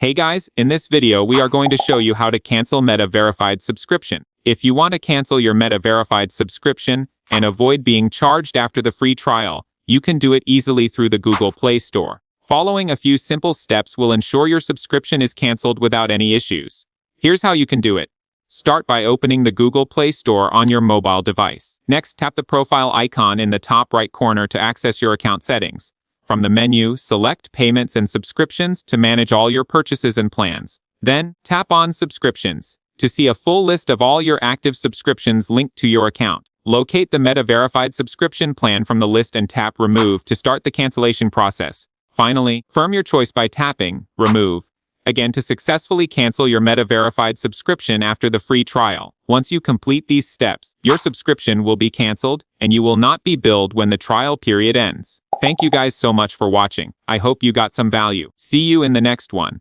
Hey guys, in this video we are going to show you how to cancel Meta Verified subscription. If you want to cancel your Meta Verified subscription and avoid being charged after the free trial, you can do it easily through the Google Play Store. Following a few simple steps will ensure your subscription is canceled without any issues. Here's how you can do it. Start by opening the Google Play Store on your mobile device. Next, tap the profile icon in the top right corner to access your account settings. From the menu, select Payments and Subscriptions to manage all your purchases and plans. Then, tap on Subscriptions to see a full list of all your active subscriptions linked to your account. Locate the Meta Verified subscription plan from the list and tap Remove to start the cancellation process. Finally, confirm your choice by tapping Remove again to successfully cancel your Meta Verified subscription after the free trial. Once you complete these steps, your subscription will be canceled and you will not be billed when the trial period ends. Thank you guys so much for watching. I hope you got some value. See you in the next one.